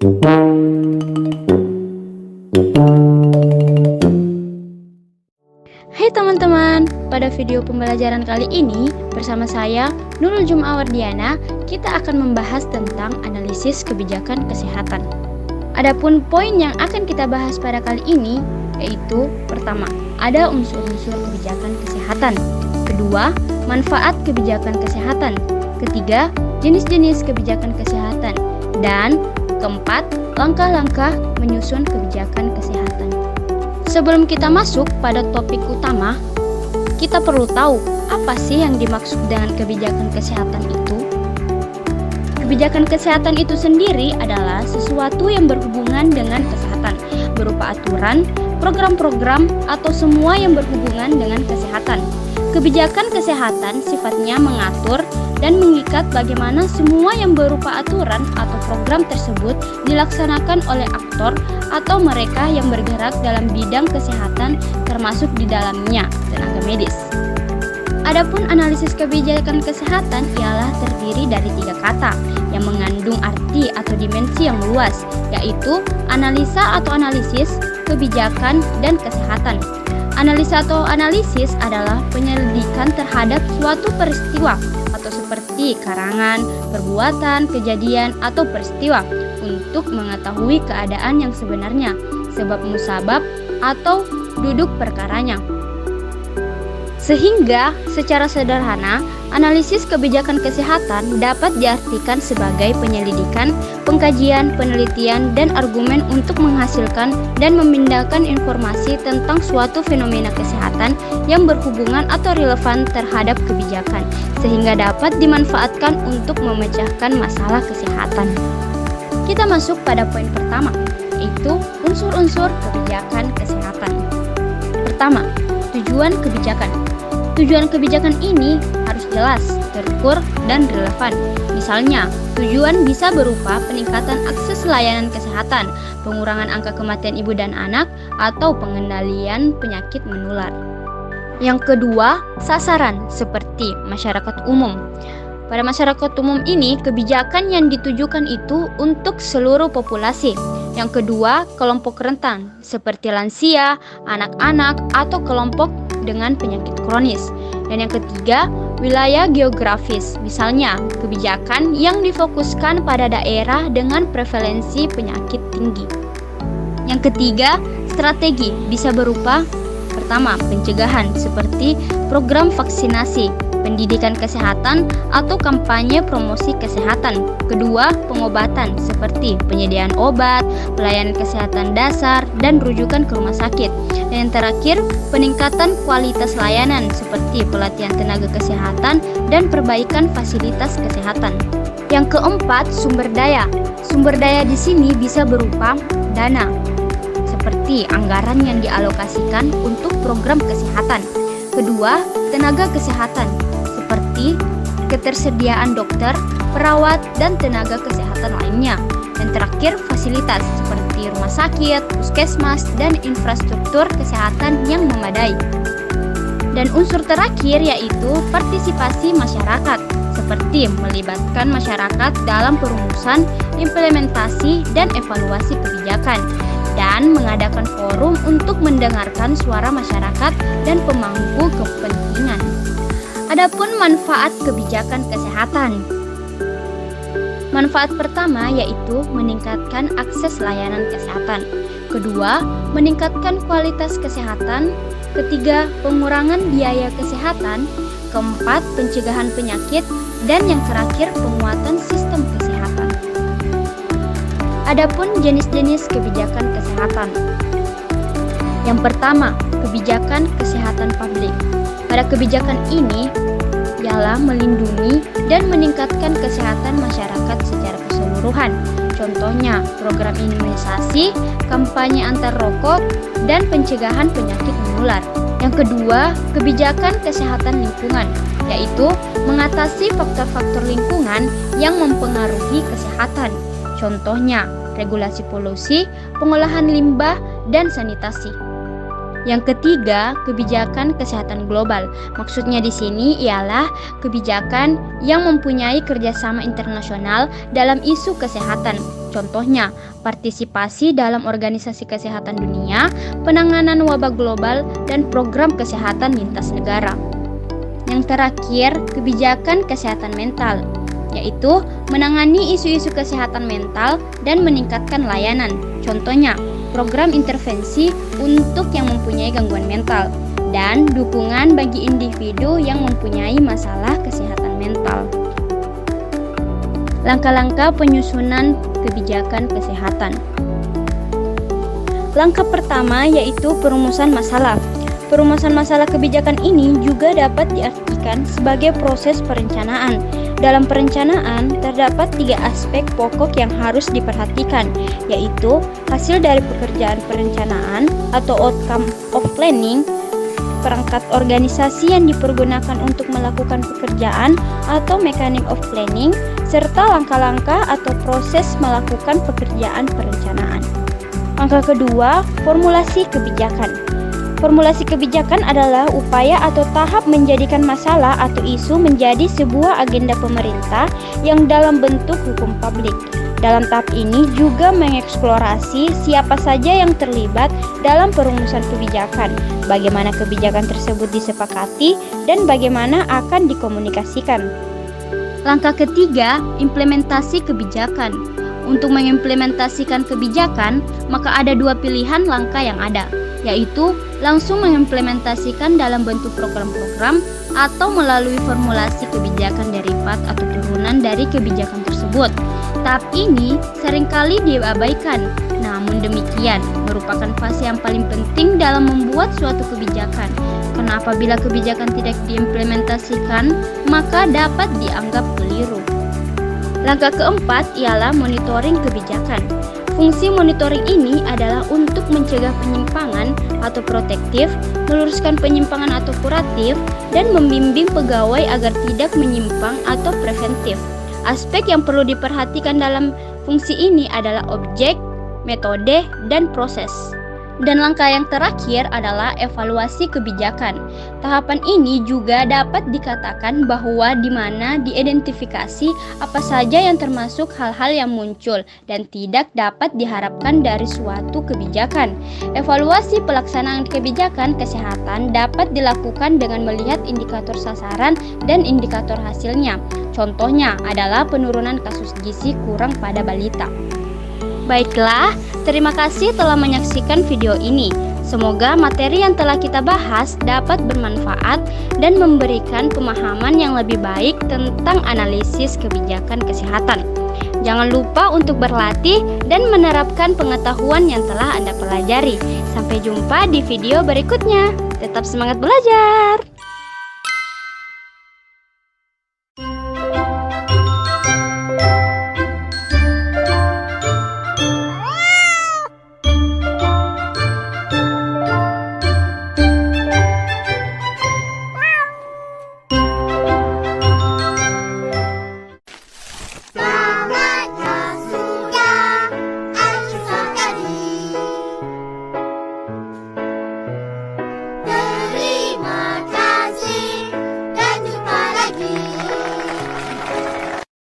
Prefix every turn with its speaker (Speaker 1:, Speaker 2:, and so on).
Speaker 1: Hai teman-teman, pada video pembelajaran kali ini bersama saya Nurul Jum'awardiana, kita akan membahas tentang analisis kebijakan kesehatan. Adapun poin yang akan kita bahas pada kali ini yaitu pertama, ada unsur-unsur kebijakan kesehatan. Kedua, manfaat kebijakan kesehatan. Ketiga, jenis-jenis kebijakan kesehatan. Dan keempat, langkah-langkah menyusun kebijakan kesehatan. Sebelum kita masuk pada topik utama, kita perlu tahu apa sih yang dimaksud dengan kebijakan kesehatan itu. Kebijakan kesehatan itu sendiri adalah sesuatu yang berhubungan dengan kesehatan, berupa aturan, program-program, atau semua yang berhubungan dengan kesehatan. Kebijakan kesehatan sifatnya mengatur dan mengikat bagaimana semua yang berupa aturan atau program tersebut dilaksanakan oleh aktor atau mereka yang bergerak dalam bidang kesehatan, termasuk di dalamnya tenaga medis. Adapun analisis kebijakan kesehatan ialah terdiri dari 3 kata yang mengandung arti atau dimensi yang luas, yaitu analisa atau analisis, kebijakan, dan kesehatan. Analisa atau analisis adalah penyelidikan terhadap suatu peristiwa atau seperti karangan, perbuatan, kejadian, atau peristiwa untuk mengetahui keadaan yang sebenarnya, sebab musabab atau duduk perkaranya. Sehingga secara sederhana, analisis kebijakan kesehatan dapat diartikan sebagai penyelidikan, pengkajian, penelitian, dan argumen untuk menghasilkan dan memindahkan informasi tentang suatu fenomena kesehatan yang berhubungan atau relevan terhadap kebijakan, sehingga dapat dimanfaatkan untuk memecahkan masalah kesehatan. Kita masuk pada poin pertama, yaitu unsur-unsur kebijakan kesehatan. Pertama, tujuan kebijakan. Tujuan kebijakan ini harus jelas, terukur, dan relevan. Misalnya, tujuan bisa berupa peningkatan akses layanan kesehatan, pengurangan angka kematian ibu dan anak, atau pengendalian penyakit menular. Yang kedua, sasaran seperti masyarakat umum. Pada masyarakat umum ini, kebijakan yang ditujukan itu untuk seluruh populasi. Yang kedua, kelompok rentan seperti lansia, anak-anak, atau kelompok dengan penyakit kronis. Dan yang ketiga, wilayah geografis. Misalnya, kebijakan yang difokuskan pada daerah dengan prevalensi penyakit tinggi. Yang ketiga, strategi bisa berupa pertama, pencegahan seperti program vaksinasi, pendidikan kesehatan, atau kampanye promosi kesehatan. Kedua, pengobatan seperti penyediaan obat, pelayanan kesehatan dasar, dan rujukan ke rumah sakit. Dan yang terakhir, peningkatan kualitas layanan seperti pelatihan tenaga kesehatan dan perbaikan fasilitas kesehatan. Yang keempat, sumber daya. Sumber daya di sini bisa berupa dana, seperti anggaran yang dialokasikan untuk program kesehatan. Kedua, tenaga kesehatan, seperti ketersediaan dokter, perawat, dan tenaga kesehatan lainnya. Dan terakhir, fasilitas seperti rumah sakit, puskesmas, dan infrastruktur kesehatan yang memadai. Dan unsur terakhir yaitu partisipasi masyarakat, seperti melibatkan masyarakat dalam perumusan, implementasi, dan evaluasi kebijakan, dan mengadakan forum untuk mendengarkan suara masyarakat dan pemangku kepentingan. Adapun manfaat kebijakan kesehatan. Manfaat pertama yaitu meningkatkan akses layanan kesehatan. Kedua, meningkatkan kualitas kesehatan. Ketiga, pengurangan biaya kesehatan. Keempat, pencegahan penyakit. Dan yang terakhir, penguatan sistem kesehatan. Adapun jenis-jenis kebijakan kesehatan. Yang pertama, kebijakan kesehatan publik. Pada kebijakan ini ialah melindungi dan meningkatkan kesehatan masyarakat secara keseluruhan. Contohnya, program imunisasi, kampanye antar rokok, dan pencegahan penyakit menular. Yang kedua, kebijakan kesehatan lingkungan, yaitu mengatasi faktor-faktor lingkungan yang mempengaruhi kesehatan. Contohnya, regulasi polusi, pengolahan limbah, dan sanitasi. Yang ketiga, kebijakan kesehatan global. Maksudnya di sini ialah kebijakan yang mempunyai kerjasama internasional dalam isu kesehatan. Contohnya, partisipasi dalam organisasi kesehatan dunia, penanganan wabah global, dan program kesehatan lintas negara. Yang terakhir, kebijakan kesehatan mental, yaitu menangani isu-isu kesehatan mental dan meningkatkan layanan. Contohnya, program intervensi untuk yang mempunyai gangguan mental dan dukungan bagi individu yang mempunyai masalah kesehatan mental. Langkah-langkah penyusunan kebijakan kesehatan. Langkah pertama yaitu perumusan masalah. Perumusan masalah kebijakan ini juga dapat diartikan sebagai proses perencanaan. Dalam perencanaan, terdapat 3 aspek pokok yang harus diperhatikan, yaitu hasil dari pekerjaan perencanaan atau outcome of planning, perangkat organisasi yang dipergunakan untuk melakukan pekerjaan atau mechanic of planning, serta langkah-langkah atau proses melakukan pekerjaan perencanaan. Langkah kedua, formulasi kebijakan. Formulasi kebijakan adalah upaya atau tahap menjadikan masalah atau isu menjadi sebuah agenda pemerintah yang dalam bentuk hukum publik. Dalam tahap ini juga mengeksplorasi siapa saja yang terlibat dalam perumusan kebijakan, bagaimana kebijakan tersebut disepakati, dan bagaimana akan dikomunikasikan. Langkah ketiga, implementasi kebijakan. Untuk mengimplementasikan kebijakan, maka ada 2 pilihan langkah yang ada, yaitu langsung mengimplementasikan dalam bentuk program-program atau melalui formulasi kebijakan derivat atau turunan dari kebijakan tersebut. Tahap ini seringkali diabaikan, namun demikian merupakan fase yang paling penting dalam membuat suatu kebijakan. Karena apabila kebijakan tidak diimplementasikan, maka dapat dianggap keliru. Langkah keempat ialah monitoring kebijakan. Fungsi monitoring ini adalah untuk mencegah penyimpangan atau protektif, meluruskan penyimpangan atau kuratif, dan membimbing pegawai agar tidak menyimpang atau preventif. Aspek yang perlu diperhatikan dalam fungsi ini adalah objek, metode, dan proses. Dan langkah yang terakhir adalah evaluasi kebijakan. Tahapan ini juga dapat dikatakan bahwa di mana diidentifikasi apa saja yang termasuk hal-hal yang muncul dan tidak dapat diharapkan dari suatu kebijakan. Evaluasi pelaksanaan kebijakan kesehatan dapat dilakukan dengan melihat indikator sasaran dan indikator hasilnya. Contohnya adalah penurunan kasus gizi kurang pada balita. Baiklah, terima kasih telah menyaksikan video ini. Semoga materi yang telah kita bahas dapat bermanfaat dan memberikan pemahaman yang lebih baik tentang analisis kebijakan kesehatan. Jangan lupa untuk berlatih dan menerapkan pengetahuan yang telah Anda pelajari. Sampai jumpa di video berikutnya. Tetap semangat belajar!